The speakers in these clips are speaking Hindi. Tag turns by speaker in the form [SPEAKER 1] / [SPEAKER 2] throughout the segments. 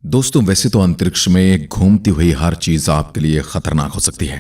[SPEAKER 1] दोस्तों, वैसे तो अंतरिक्ष में घूमती हुई हर चीज आपके लिए खतरनाक हो सकती है,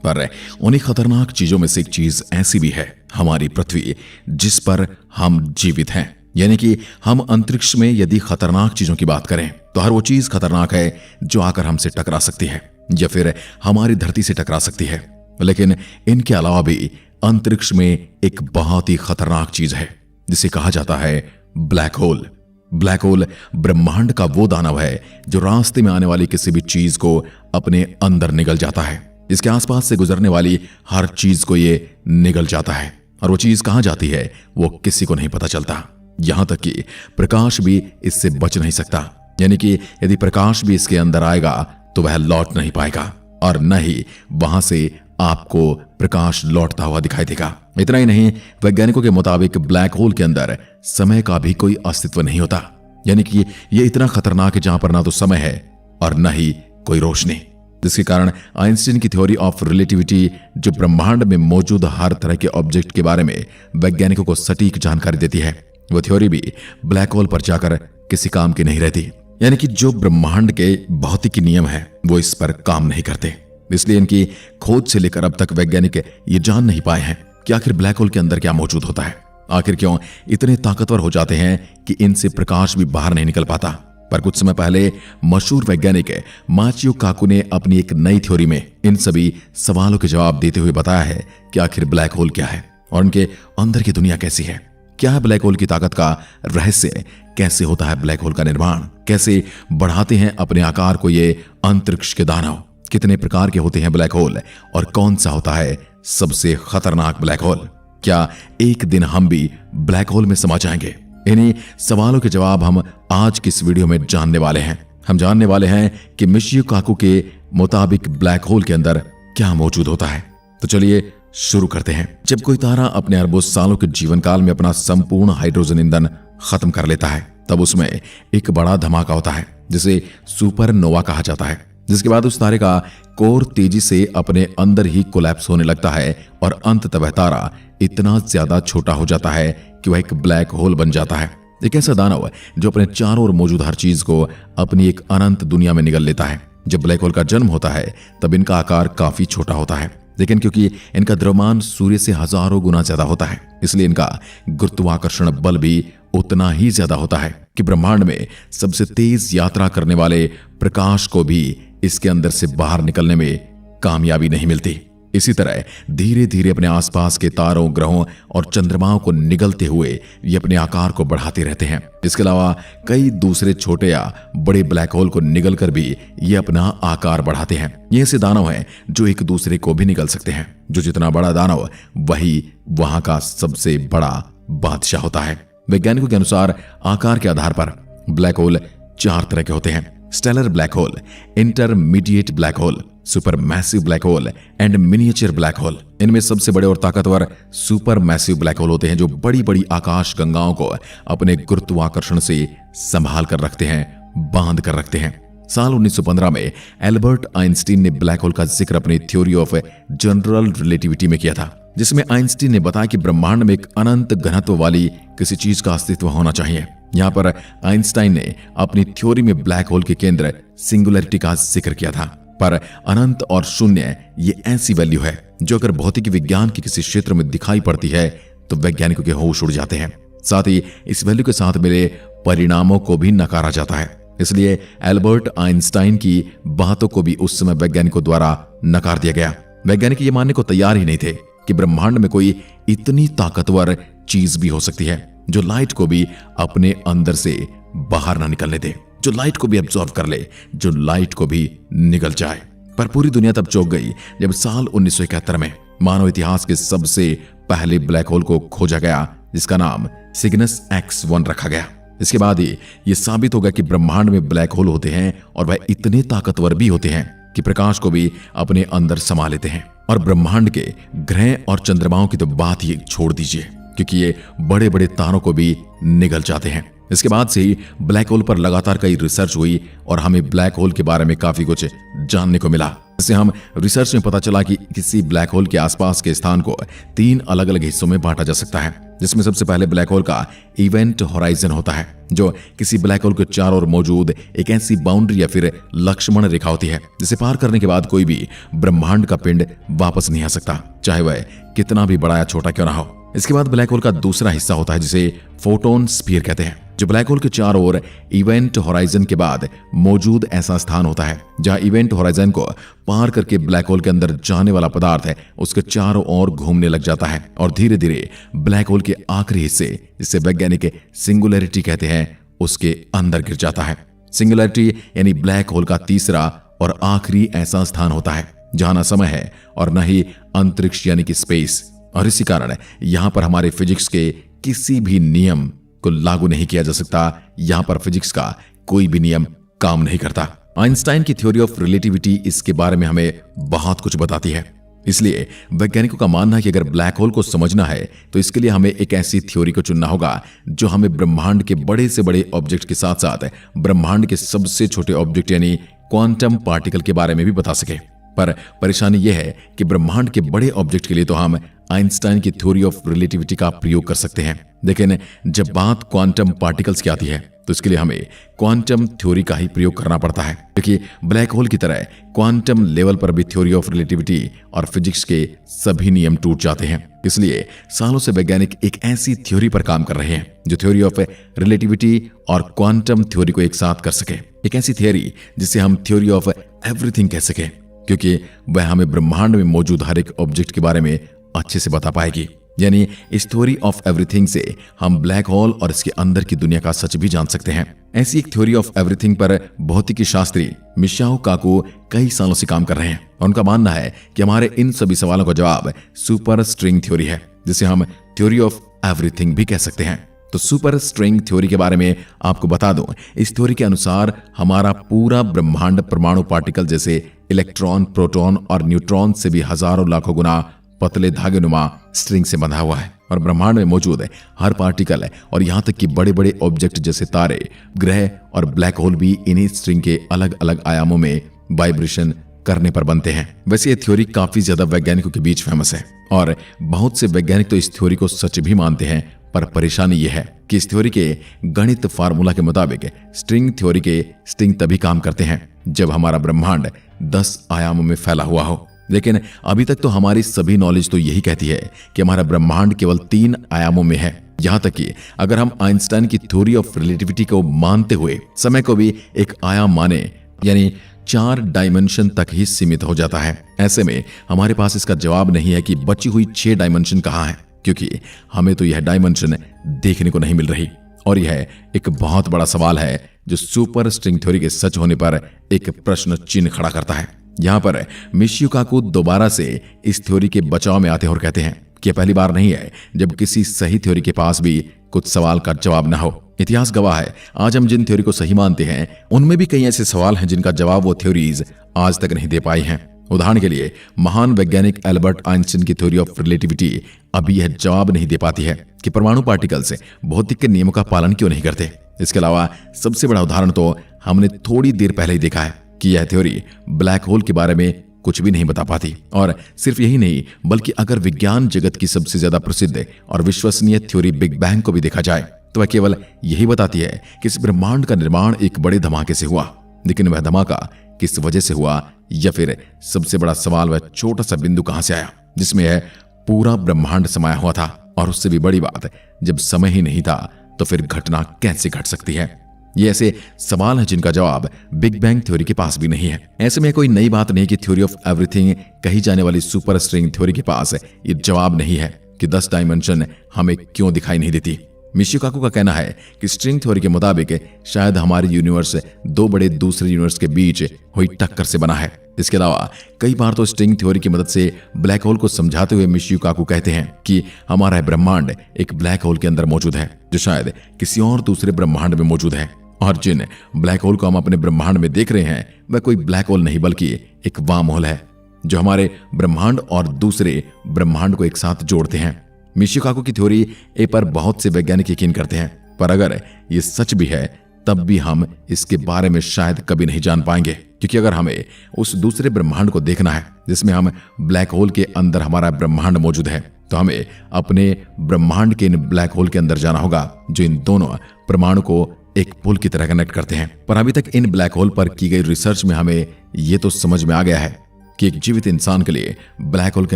[SPEAKER 1] पर उन्हीं खतरनाक चीजों में से एक चीज ऐसी भी है, हमारी पृथ्वी, जिस पर हम जीवित हैं। यानी कि हम अंतरिक्ष में यदि खतरनाक चीजों की बात करें तो हर वो चीज खतरनाक है जो आकर हमसे टकरा सकती है या फिर हमारी धरती से टकरा सकती है। लेकिन इनके अलावा भी अंतरिक्ष में एक बहुत ही खतरनाक चीज है जिसे कहा जाता है ब्लैक होल। ब्लैक होल ब्रह्मांड का वो दानव है जो रास्ते में आने वाली किसी भी चीज को अपने अंदर निगल जाता है। इसके आसपास से गुजरने वाली हर चीज को ये निगल जाता है और वो चीज कहां जाती है वो किसी को नहीं पता चलता। यहां तक कि प्रकाश भी इससे बच नहीं सकता। यानी कि यदि प्रकाश भी इसके अंदर आएगा तो वह लौट नहीं पाएगा और न ही वहां से आपको प्रकाश लौटता हुआ दिखाई देगा। इतना ही नहीं, वैज्ञानिकों के मुताबिक ब्लैक होल के अंदर समय का भी कोई अस्तित्व नहीं होता। यानी कि ये इतना खतरनाक है जहां पर ना तो समय है और न ही कोई रोशनी, जिसके कारण आइंस्टीन की थ्योरी ऑफ रिलेटिविटी, जो ब्रह्मांड में मौजूद हर तरह के ऑब्जेक्ट के बारे में वैज्ञानिकों को सटीक जानकारी देती है, वो थ्योरी भी ब्लैक होल पर जाकर किसी काम की नहीं रहती। यानी कि जो ब्रह्मांड के भौतिकी नियम है वो इस पर काम नहीं करते। इसलिए इनकी खोज से लेकर अब तक वैज्ञानिक ये जान नहीं पाए हैं कि आखिर ब्लैक होल के अंदर क्या मौजूद होता है। आखिर क्यों इतने ताकतवर हो जाते हैं कि इनसे प्रकाश भी बाहर नहीं निकल पाता। पर कुछ समय पहले मशहूर वैज्ञानिक माचियो काकू ने अपनी एक नई थ्योरी में इन सभी सवालों के जवाब देते हुए बताया है कि आखिर ब्लैक होल क्या है और उनके अंदर की दुनिया कैसी है। क्या है ब्लैक होल की ताकत का रहस्य, कैसे होता है ब्लैक होल का निर्माण, कैसे बढ़ाते हैं अपने आकार को ये अंतरिक्ष के दानव, कितने प्रकार के होते हैं ब्लैक होल और कौन सा होता है सबसे खतरनाक ब्लैक होल। क्या एक दिन हम भी ब्लैक होल में समा जाएंगे? इन्हीं सवालों के जवाब हम आज की इस वीडियो में जानने वाले हैं। हम जानने वाले हैं कि माचियो काकू के मुताबिक ब्लैक होल के अंदर क्या मौजूद होता है। तो चलिए शुरू करते हैं। जब कोई तारा अपने अरबों सालों के जीवन काल में अपना संपूर्ण हाइड्रोजन ईंधन खत्म कर लेता है तब उसमें एक बड़ा धमाका होता है जिसे सुपरनोवा कहा जाता है, जिसके बाद उस तारे का कोर तेजी से अपने अंदर ही कोलैप्स होने लगता है और अंततः वह तारा इतना ज्यादा छोटा हो जाता है कि वह एक ब्लैक होल बन जाता है। एक ऐसा दानव जो अपने चारों ओर मौजूद हर चीज को अपनी एक अनंत दुनिया में निगल लेता है। जब ब्लैक होल का जन्म होता है तब इनका आकार काफी छोटा होता है, लेकिन क्योंकि इनका द्रव्यमान सूर्य से हजारों गुना ज्यादा होता है इसलिए इनका गुरुत्वाकर्षण बल भी उतना ही ज्यादा होता है कि ब्रह्मांड में सबसे तेज यात्रा करने वाले प्रकाश को भी इसके अंदर से बाहर निकलने में कामयाबी नहीं मिलती। इसी तरह धीरे धीरे अपने आसपास के तारों, ग्रहों और चंद्रमाओं को निगलते हुए ये अपने आकार को बढ़ाते रहते हैं। इसके अलावा कई दूसरे छोटे या बड़े ब्लैक होल को निगल कर भी ये अपना आकार बढ़ाते हैं। ये ऐसे दानव हैं जो एक दूसरे को भी निगल सकते हैं। जो जितना बड़ा दानव वही वहां का सबसे बड़ा बादशाह होता है। वैज्ञानिकों के अनुसार आकार के आधार पर ब्लैक होल 4 तरह के होते हैं: stellar black hole, intermediate black hole, super massive black hole and miniature black hole. इनमें सबसे बड़े और ताकतवर सुपर मैसिव ब्लैक होल होते हैं जो बड़ी बड़ी आकाश गंगाओं को अपने गुरुत्वाकर्षण से संभाल कर रखते हैं, बांध कर रखते हैं। साल 1915 में एल्बर्ट आइंस्टीन ने ब्लैक होल का जिक्र अपनी थ्योरी ऑफ जनरल रिलेटिविटी में किया था, जिसमें आइंस्टीन ने बताया कि ब्रह्मांड में एक अनंत घनत्व वाली किसी चीज का अस्तित्व होना चाहिए। यहां पर आइंस्टाइन ने अपनी थ्योरी में ब्लैक होल के केंद्र सिंगुलरिटी का जिक्र किया था। पर अनंत और शून्य ये ऐसी वैल्यू है जो अगर भौतिक विज्ञान के किसी क्षेत्र में दिखाई पड़ती है तो वैज्ञानिकों के होश उड़ जाते हैं। साथ ही इस वैल्यू के साथ मिले परिणामों को भी नकारा जाता है। इसलिए एल्बर्ट आइंस्टाइन की बातों को भी उस समय वैज्ञानिकों द्वारा नकार दिया गया। वैज्ञानिक ये मानने को तैयार ही नहीं थे कि ब्रह्मांड में कोई इतनी ताकतवर चीज भी हो सकती है जो लाइट को भी अपने अंदर से बाहर ना निकलने दे, जो लाइट को भी एब्जॉर्ब कर ले, जो लाइट को भी निगल जाए। पर पूरी दुनिया तब चौंक गई जब साल 1971 में मानव इतिहास के सबसे पहले ब्लैक होल को खोजा गया, जिसका नाम सिग्नस X1 रखा गया। इसके बाद ही ये साबित हो गया कि ब्रह्मांड में ब्लैक होल होते हैं और वह इतने ताकतवर भी होते हैं कि प्रकाश को भी अपने अंदर समा लेते हैं। और ब्रह्मांड के ग्रह और चंद्रमाओं की तो बात ही छोड़ दीजिए, क्योंकि ये बड़े बड़े तारों को भी निगल जाते हैं। इसके बाद से ही ब्लैक होल पर लगातार कई रिसर्च हुई और हमें ब्लैक होल के बारे में काफी कुछ जानने को मिला। इससे हम रिसर्च में पता चला कि किसी ब्लैक होल के आसपास के स्थान को 3 अलग अलग हिस्सों में बांटा जा सकता है। जिसमें सबसे पहले ब्लैक होल का इवेंट होराइजन होता है, जो किसी ब्लैक होल के चारों ओर मौजूद एक ऐसी बाउंड्री या फिर लक्ष्मण रेखा होती है जिसे पार करने के बाद कोई भी ब्रह्मांड का पिंड वापस नहीं आ सकता, चाहे वह कितना भी बड़ा या छोटा क्यों ना हो। इसके बाद ब्लैक होल का दूसरा हिस्सा होता है जिसे फोटोन स्फीयर कहते हैं, जो ब्लैक होल के चारों ओर इवेंट होराइजन के बाद मौजूद ऐसा स्थान होता है जहां इवेंट होराइजन को पार करके ब्लैक होल के अंदर जाने वाला पदार्थ है उसके चारों ओर घूमने लग जाता है और धीरे धीरे ब्लैक होल के आखिरी हिस्से, जिसे वैज्ञानिक सिंगुलैरिटी कहते हैं, उसके अंदर गिर जाता है। सिंगुलैरिटी यानी ब्लैक होल का तीसरा और आखिरी ऐसा स्थान होता है जहां न समय है और न ही अंतरिक्ष यानी कि स्पेस, और इसी कारण यहां पर हमारे फिजिक्स के किसी भी नियम को लागू नहीं किया जा सकता। यहां पर फिजिक्स का कोई भी नियम काम नहीं करता। आइंस्टाइन की थ्योरी ऑफ रिलेटिविटी इसके बारे में हमें बहुत कुछ बताती है। इसलिए वैज्ञानिकों का मानना है कि अगर ब्लैक होल को समझना है तो इसके लिए हमें एक ऐसी थ्योरी को चुनना होगा जो हमें ब्रह्मांड के बड़े से बड़े ऑब्जेक्ट के साथ साथ ब्रह्मांड के सबसे छोटे ऑब्जेक्ट यानी क्वांटम पार्टिकल के बारे में भी बता सके। पर परेशानी यह है कि ब्रह्मांड के बड़े ऑब्जेक्ट के लिए तो हम आइंस्टाइन की थ्योरी ऑफ रिलेटिविटी का प्रयोग कर सकते हैं, लेकिन जब बात क्वांटम पार्टिकल्स की आती है तो इसके लिए हमें क्वांटम थ्योरी का ही प्रयोग करना पड़ता है, क्योंकि ब्लैक होल की तरह क्वांटम लेवल पर भी थ्योरी ऑफ रिलेटिविटी और फिजिक्स के सभी नियम टूट जाते हैं। इसलिए सालों से वैज्ञानिक एक ऐसी थ्योरी पर काम कर रहे हैं जो थ्योरी ऑफ रिलेटिविटी और क्वांटम थ्योरी को एक साथ कर सके, एक ऐसी थ्योरी जिसे हम थ्योरी ऑफ एवरीथिंग कह सके, क्योंकि वह हमें ब्रह्मांड में मौजूद हर एक ऑब्जेक्ट के बारे में अच्छे से बता पाएगी। यानी इस थ्योरी ऑफ एवरीथिंग से हम ब्लैक होल और इसके अंदर की दुनिया का सच भी जान सकते हैं। ऐसी एक थ्योरी ऑफ एवरीथिंग पर भौतिकी शास्त्री मिशिओ काकू कई सालों से काम कर रहे हैं और उनका मानना है कि हमारे इन सभी सवालों का जवाब सुपर स्ट्रिंग थ्योरी है, जिसे हम थ्योरी ऑफ एवरीथिंग भी कह सकते हैं। तो सुपर स्ट्रिंग थ्योरी के बारे में आपको बता दूं, इस थ्योरी के अनुसार हमारा पूरा ब्रह्मांड परमाणु पार्टिकल जैसे इलेक्ट्रॉन, प्रोटॉन और न्यूट्रॉन से भी हजारों लाखों गुना पतले धागे नुमा स्ट्रिंग से बंधा हुआ है और ब्रह्मांड में मौजूद है हर पार्टिकल और यहां तक कि बड़े बड़े ऑब्जेक्ट जैसे तारे, ग्रह और ब्लैक होल भी इन्हीं स्ट्रिंग के अलग अलग आयामों में वाइब्रेशन करने पर बनते हैं। वैसे ये थ्योरी काफी ज्यादा वैज्ञानिकों के बीच फेमस है और बहुत से वैज्ञानिक तो इस थ्योरी को सच भी मानते हैं, पर परेशानी यह है कि इस थ्योरी के गणित फार्मूला के मुताबिक स्ट्रिंग थ्योरी के स्ट्रिंग तभी काम करते हैं जब हमारा ब्रह्मांड 10 आयामों में फैला हुआ हो। लेकिन अभी तक तो हमारी सभी नॉलेज तो यही कहती है कि हमारा ब्रह्मांड केवल 3 आयामों में है। यहां तक कि अगर हम आइंस्टाइन की थ्योरी ऑफ रिलेटिविटी को मानते हुए समय को भी एक आयाम माने, यानी 4 डायमेंशन तक ही सीमित हो जाता है। ऐसे में हमारे पास इसका जवाब नहीं है कि बची हुई 6 डायमेंशन कहां है, क्योंकि हमें तो यह डायमेंशन देखने को नहीं मिल रही। और यह एक बहुत बड़ा सवाल है जो सुपर स्ट्रिंग थ्योरी के सच होने पर एक प्रश्न चिन्ह खड़ा करता है। यहां पर मिशिओ काकू दोबारा से इस थ्योरी के बचाव में आते हैं और कहते हैं कि पहली बार नहीं है जब किसी सही थ्योरी के पास भी कुछ सवाल का जवाब ना हो। इतिहास गवाह है, आज हम जिन थ्योरी को सही मानते हैं उनमें भी कई ऐसे सवाल हैं जिनका जवाब वो थ्योरीज आज तक नहीं दे पाई हैं। उदाहरण के लिए महान वैज्ञानिक एल्बर्ट आइंस्टाइन की थ्योरी ऑफ रिलेटिविटी अभी यह जवाब नहीं दे पाती है कि परमाणु पार्टिकल्स भौतिक के नियमों का पालन क्यों नहीं करते। इसके अलावा सबसे बड़ा उदाहरण तो हमने थोड़ी देर पहले ही देखा है कि यह थ्योरी ब्लैक होल के बारे में कुछ भी नहीं बता पाती। और सिर्फ यही नहीं, बल्कि अगर विज्ञान जगत की सबसे ज्यादा प्रसिद्ध और विश्वसनीय थ्योरी बिग बैंग को भी देखा जाए तो वह केवल यही बताती है कि इस ब्रह्मांड का निर्माण एक बड़े धमाके से हुआ, लेकिन वह धमाका किस वजह से हुआ, या फिर सबसे बड़ा सवाल वह छोटा सा बिंदु कहां से आया जिसमें यह पूरा ब्रह्मांड समाया हुआ था। और उससे भी बड़ी बात, जब समय ही नहीं था तो फिर घटना कैसे घट सकती है। ये ऐसे सवाल हैं जिनका जवाब बिग बैंग थ्योरी के पास भी नहीं है। ऐसे में कोई नई बात नहीं कि थ्योरी ऑफ एवरीथिंग कही जाने वाली सुपर स्ट्रिंग थ्योरी के पास ये जवाब नहीं है कि 10 डायमेंशन हमें क्यों दिखाई नहीं देती। मिशिओ काकू का कहना है कि स्ट्रिंग थ्योरी के मुताबिक शायद हमारी यूनिवर्स 2 बड़े दूसरे यूनिवर्स के बीच हुई टक्कर से बना है। इसके अलावा कई बार तो स्ट्रिंग थ्योरी की मदद से ब्लैक होल को समझाते हुए मिशिओ काकू कहते हैं कि हमारा ब्रह्मांड एक ब्लैक होल के अंदर मौजूद है जो शायद किसी और दूसरे ब्रह्मांड में मौजूद है, और जिन ब्लैक होल को हम अपने ब्रह्मांड में देख रहे हैं वह कोई ब्लैक होल नहीं बल्कि एक वार्म होल है जो हमारे ब्रह्मांड और दूसरे ब्रह्मांड को एक साथ जोड़ते हैं। मिशिओ काकू की थ्योरी पर बहुत से वैज्ञानिक यकीन करते हैं, पर अगर ये सच भी है तब भी हम इसके बारे में शायद कभी नहीं जान पाएंगे, क्योंकि अगर हमें उस दूसरे ब्रह्मांड को देखना है जिसमें हम ब्लैक होल के अंदर हमारा ब्रह्मांड मौजूद है, तो हमें अपने ब्रह्मांड के इन ब्लैक होल के अंदर जाना होगा जो इन दोनों परमाणु को एक पुल की तरह कनेक्ट करते हैं। पर अभी तक इन ब्लैक होल पर की गई रिसर्च में हमें ये तो समझ में आ गया है कि एक जीवित इंसान के लिए ब्लैक होल के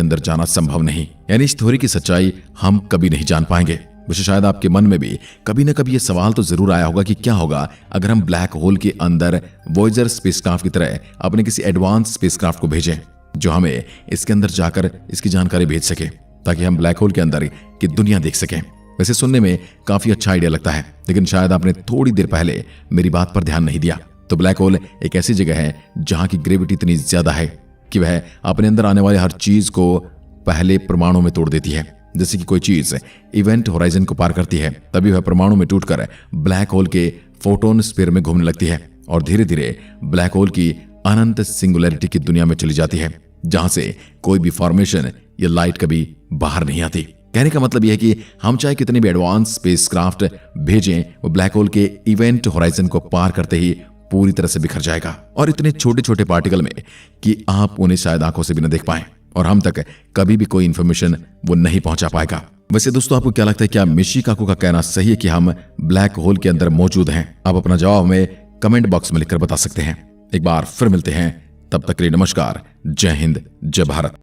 [SPEAKER 1] अंदर जाना संभव नहीं, यानी इस थ्योरी की सच्चाई हम कभी नहीं जान पाएंगे। वैसे शायद आपके मन में भी कभी न कभी ये सवाल तो जरूर आया होगा कि क्या होगा अगर हम ब्लैक होल के अंदर वॉयेजर स्पेसक्राफ्ट की तरह अपने किसी एडवांस स्पेसक्राफ्ट को भेजें जो हमें इसके अंदर जाकर इसकी जानकारी भेज सके, ताकि हम ब्लैक होल के अंदर की दुनिया देख सकें। वैसे सुनने में काफी अच्छा आइडिया लगता है, लेकिन शायद आपने थोड़ी देर पहले मेरी बात पर ध्यान नहीं दिया। तो ब्लैक होल एक ऐसी जगह है जहां की ग्रेविटी इतनी ज्यादा है कि वह अपने अंदर आने वाले हर चीज को पहले परमाणु में तोड़ देती है। जैसे कि कोई चीज इवेंट होराइजन को पार करती है, तभी वह परमाणु में टूटकर ब्लैक होल के फोटोन स्फीयर में घूमने लगती है और धीरे धीरे ब्लैक होल की अनंत सिंगुलैरिटी की दुनिया में चली जाती है, जहां से कोई भी फॉर्मेशन या लाइट कभी बाहर नहीं आती। कहने का मतलब यह है कि हम चाहे कितने भी एडवांस स्पेसक्राफ्ट भेजें, वो ब्लैक होल के इवेंट होराइजन को पार करते ही पूरी तरह से बिखर जाएगा, और इतने छोटे छोटे पार्टिकल में कि आप उन्हें शायद आंखों से भी न देख पाएं और हम तक कभी भी कोई इंफॉर्मेशन वो नहीं पहुंचा पाएगा। वैसे दोस्तों, आपको क्या लगता है, क्या मिशी काकू का कहना सही है कि हम ब्लैक होल के अंदर मौजूद हैं? आप अपना जवाब हमें कमेंट बॉक्स में लिखकर बता सकते हैं। एक बार फिर मिलते हैं, तब तक के लिए नमस्कार, जय हिंद, जय भारत।